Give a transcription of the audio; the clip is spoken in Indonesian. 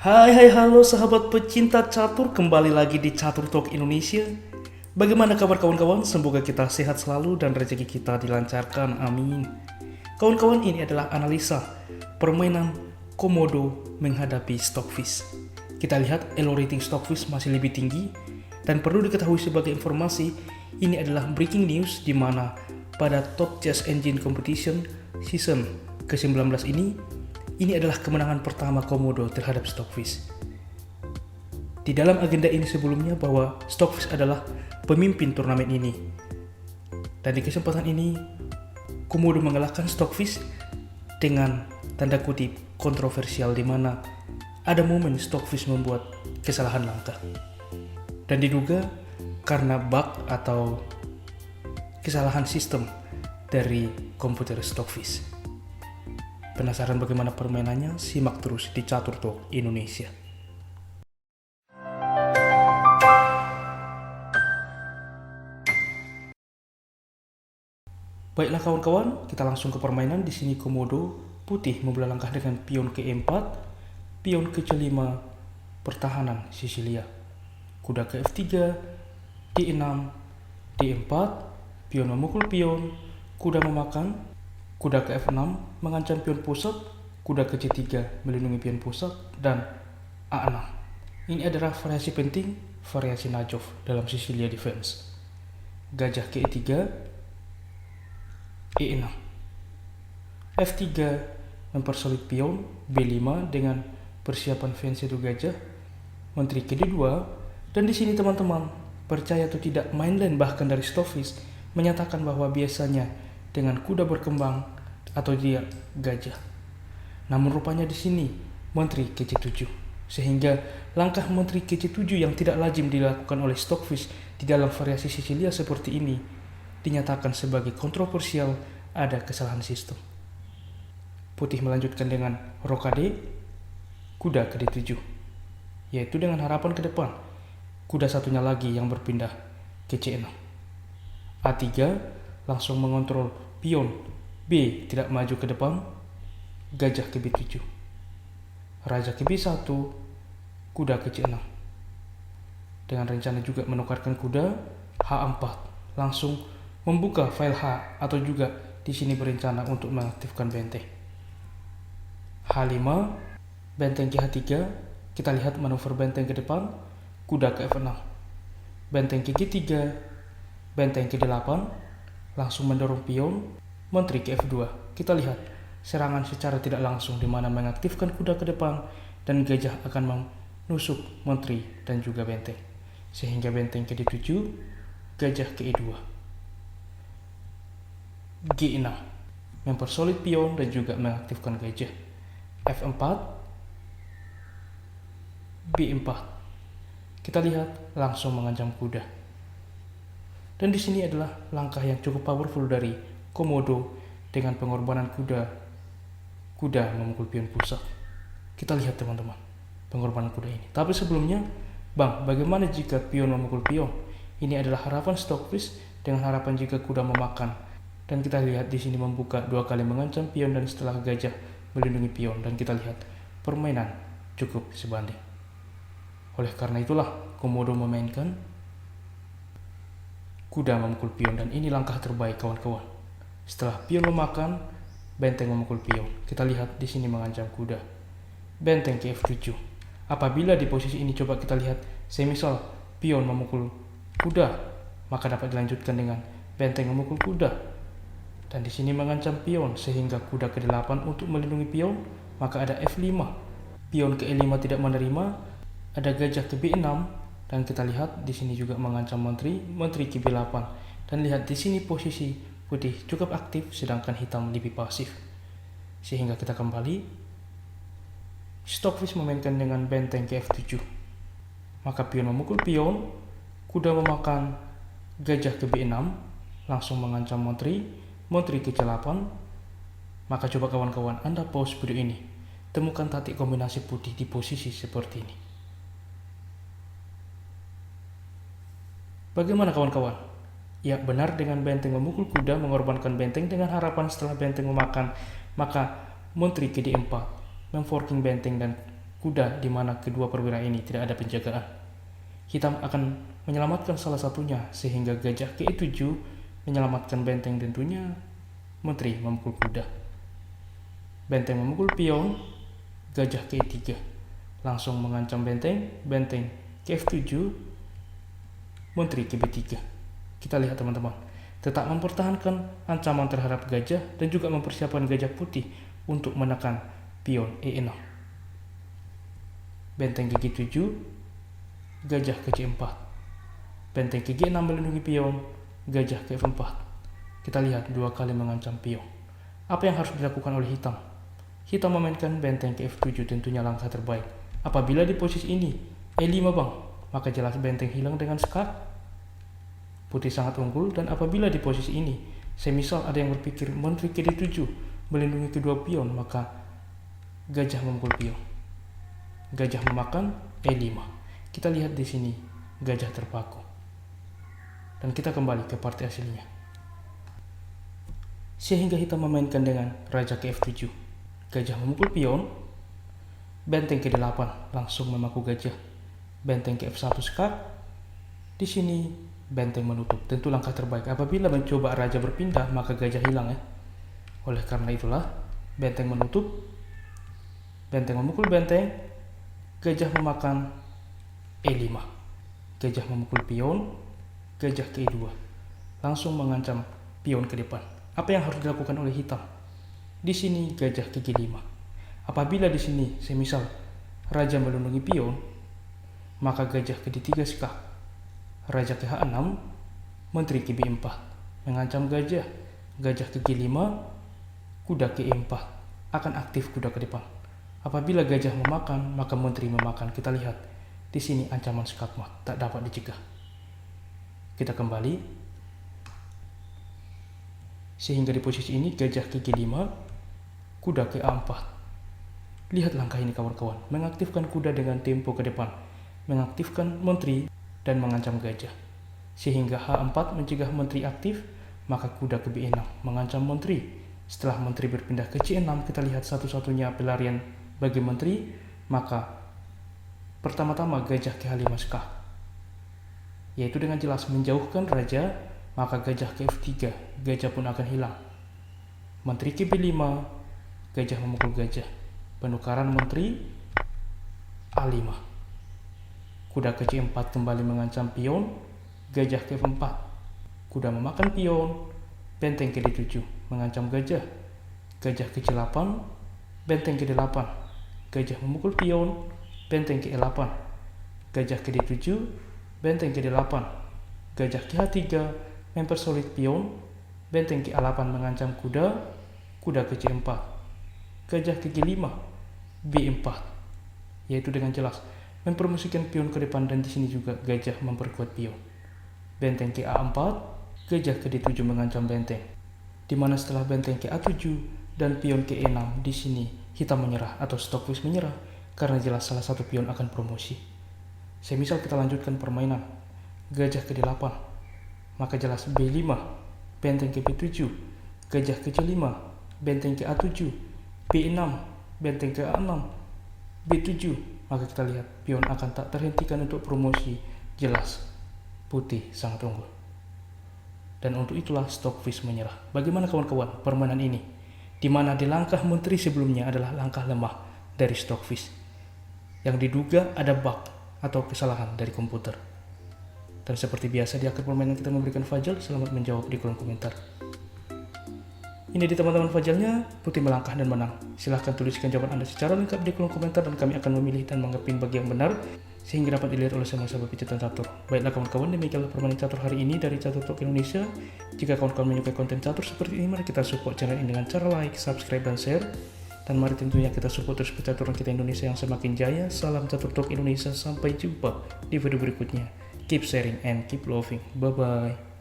Hai halo sahabat pecinta catur, kembali lagi di Catur Talk Indonesia. Bagaimana kabar kawan-kawan? Semoga kita sehat selalu dan rezeki kita dilancarkan, amin. Kawan-kawan, ini adalah analisa permainan Komodo menghadapi Stockfish. Kita lihat elo rating Stockfish masih lebih tinggi, dan perlu diketahui sebagai informasi, ini adalah breaking news di mana pada Top Chess Engine Competition season ke-19 ini adalah kemenangan pertama Komodo terhadap Stockfish. Di dalam agenda ini sebelumnya bahwa Stockfish adalah pemimpin turnamen ini. Dan di kesempatan ini, Komodo mengalahkan Stockfish dengan tanda kutip kontroversial, di mana ada momen Stockfish membuat kesalahan langkah. Dan diduga karena bug atau kesalahan sistem dari komputer Stockfish. Penasaran bagaimana permainannya? Simak terus di Catur Talk Indonesia. Baiklah kawan-kawan, kita langsung ke permainan. Di sini Komodo putih memulai langkah dengan pion ke-4, pion ke-5, pertahanan Sisilia. Kuda ke F3, D6, D4, pion memukul pion, kuda memakan, kuda ke F6 mengancam pion pusat, kuda ke C3 melindungi pion pusat, dan A6. Ini adalah variasi penting, variasi Najov dalam Sisilia defense. Gajah ke E3, E6. F3 mempersolid pion, B5 dengan persiapan vencendo gajah, menteri ke D2, dan di sini teman-teman, percaya atau tidak, mainland bahkan dari Stockfish menyatakan bahwa biasanya dengan kuda berkembang atau dia gajah. Namun rupanya di sini menteri ke C7, sehingga langkah menteri ke C7 yang tidak lazim dilakukan oleh Stockfish di dalam variasi Sisilia seperti ini dinyatakan sebagai kontroversial, ada kesalahan sistem. Putih melanjutkan dengan rokade, kuda ke D7, yaitu dengan harapan ke depan kuda satunya lagi yang berpindah ke C6. A3 langsung mengontrol pion, B tidak maju ke depan, gajah ke B7, raja ke B1, kuda ke C6. Dengan rencana juga menukarkan kuda, H4 langsung membuka file H, atau juga di sini berencana untuk mengaktifkan benteng. H5, benteng ke H3, kita lihat manuver benteng ke depan, kuda ke F6, benteng ke G3, benteng ke D8, langsung mendorong pion, menteri ke F2. Kita lihat serangan secara tidak langsung di mana mengaktifkan kuda ke depan dan gajah akan menusuk menteri dan juga benteng. Sehingga benteng ke D7, gajah ke E2. G6 mempersolid pion dan juga mengaktifkan gajah. F4, B4. Kita lihat langsung mengancam kuda. Dan di sini adalah langkah yang cukup powerful dari Komodo dengan pengorbanan kuda memukul pion pusat. Kita lihat teman-teman, pengorbanan kuda ini. Tapi sebelumnya, Bang, bagaimana jika pion memukul pion? Ini adalah harapan Stockfish dengan harapan jika kuda memakan. Dan kita lihat di sini membuka 2 kali mengancam pion dan setelah gajah melindungi pion, dan kita lihat permainan cukup sebanding. Oleh karena itulah Komodo memainkan kuda memukul pion, dan ini langkah terbaik kawan-kawan. Setelah pion memakan, benteng memukul pion. Kita lihat di sini mengancam kuda. Benteng ke F7. Apabila di posisi ini coba kita lihat, semisal pion memukul kuda, maka dapat dilanjutkan dengan benteng memukul kuda. Dan di sini mengancam pion sehingga kuda ke 8 untuk melindungi pion, maka ada F5. Pion ke E5 tidak menerima, ada gajah ke B6, dan kita lihat di sini juga mengancam menteri ke B8. Dan lihat di sini posisi putih cukup aktif sedangkan hitam lebih pasif. Sehingga kita kembali, Stockfish memainkan dengan benteng ke F7. Maka pion memukul pion, kuda memakan, gajah ke B6, langsung mengancam menteri ke C8. Maka coba kawan-kawan Anda pause video ini, temukan taktik kombinasi putih di posisi seperti ini. Bagaimana kawan-kawan? Ya, benar, dengan benteng memukul kuda mengorbankan benteng dengan harapan setelah benteng memakan, maka menteri ke D4 memforking benteng dan kuda di mana kedua perwira ini tidak ada penjagaan. Hitam akan menyelamatkan salah satunya sehingga gajah ke-7 menyelamatkan benteng, tentunya menteri memukul kuda. Benteng memukul pion, gajah ke-3 langsung mengancam benteng, benteng ke F7, menteri ke B3. Kita lihat teman-teman, tetap mempertahankan ancaman terhadap gajah dan juga mempersiapkan gajah putih untuk menekan pion E6. Benteng ke G7, gajah ke C4. Benteng ke G6 melindungi pion, gajah ke F4. Kita lihat 2 kali mengancam pion. Apa yang harus dilakukan oleh hitam? Hitam memainkan benteng ke F7, tentunya langkah terbaik. Apabila di posisi ini E5 bang, maka jelas benteng hilang dengan skak. Putih sangat unggul, dan apabila di posisi ini, semisal ada yang berpikir menteri ke D7 melindungi kedua pion, maka gajah memukul pion. Gajah memakan E5. Kita lihat di sini gajah terpaku. Dan kita kembali ke partai aslinya. Sehingga hitam memainkan dengan raja ke F7. Gajah memukul pion, benteng ke D8 langsung memaku gajah. Benteng ke F1 skak. Di sini benteng menutup, tentu langkah terbaik. Apabila mencoba raja berpindah, maka gajah hilang ya. Oleh karena itulah benteng menutup, benteng memukul benteng, gajah memakan E5. Gajah memukul pion, gajah ke E2 langsung mengancam pion ke depan. Apa yang harus dilakukan oleh hitam? Di sini gajah ke G5. Apabila di sini semisal raja melindungi pion, maka gajah ke D3 skak. Raja ke H6, menteri ke B4 mengancam gajah. Gajah ke G5, kuda ke E4 akan aktif kuda ke depan. Apabila gajah memakan, maka menteri memakan. Kita lihat di sini ancaman skakmat tak dapat dicegah. Kita kembali. Sehingga di posisi ini gajah ke G5, kuda ke A4. Lihat langkah ini kawan-kawan, mengaktifkan kuda dengan tempo ke depan, mengaktifkan menteri dan mengancam gajah. Sehingga H4 mencegah menteri aktif, maka kuda ke B6 mengancam menteri. Setelah menteri berpindah ke C6, kita lihat satu-satunya pelarian bagi menteri, maka pertama-tama gajah ke H5 skak, yaitu dengan jelas menjauhkan raja, maka gajah ke F3, gajah pun akan hilang. Menteri ke B5, gajah memukul gajah. Penukaran menteri A5. Kuda ke C4 kembali mengancam pion, gajah ke F4. Kuda memakan pion, benteng ke D7 mengancam gajah. Gajah ke C8, benteng ke D8. Gajah memukul pion, benteng ke E8. Gajah ke D7, benteng ke D8. Gajah ke H3 mempersolid pion, benteng ke A8 mengancam kuda. Kuda ke C4. Gajah ke G5, B4, yaitu dengan jelas mempromosikan pion ke depan, dan di sini juga gajah memperkuat pion. Benteng ke A4, gajah ke D7 mengancam benteng. Di mana setelah benteng ke A7 dan pion ke E6, di sini hitam menyerah atau Stockfish menyerah karena jelas salah satu pion akan promosi. Semisal kita lanjutkan permainan, gajah ke D8, maka jelas B5, benteng ke B7, gajah ke C5, benteng ke A7, B6, benteng ke A6, B7, maka kita lihat pion akan tak terhentikan untuk promosi. Jelas putih sangat unggul, dan untuk itulah Stockfish menyerah. Bagaimana kawan-kawan permainan ini, di mana di langkah menteri sebelumnya adalah langkah lemah dari Stockfish yang diduga ada bug atau kesalahan dari komputer. Dan seperti biasa di akhir permainan kita memberikan Fajal. Selamat menjawab di kolom komentar. Ini di teman-teman Fajalnya, putih melangkah dan menang. Silahkan tuliskan jawaban Anda secara lengkap di kolom komentar, dan kami akan memilih dan mengepin bagi yang benar sehingga dapat dilihat oleh semua sahabat pecinta catur. Baiklah kawan-kawan, demikianlah permainan catur hari ini dari Catur Talk Indonesia. Jika kawan-kawan menyukai konten catur seperti ini, mari kita support channel ini dengan cara like, subscribe, dan share. Dan mari tentunya kita support terus percaturan kita Indonesia yang semakin jaya. Salam Catur Talk Indonesia, sampai jumpa di video berikutnya. Keep sharing and keep loving. Bye-bye.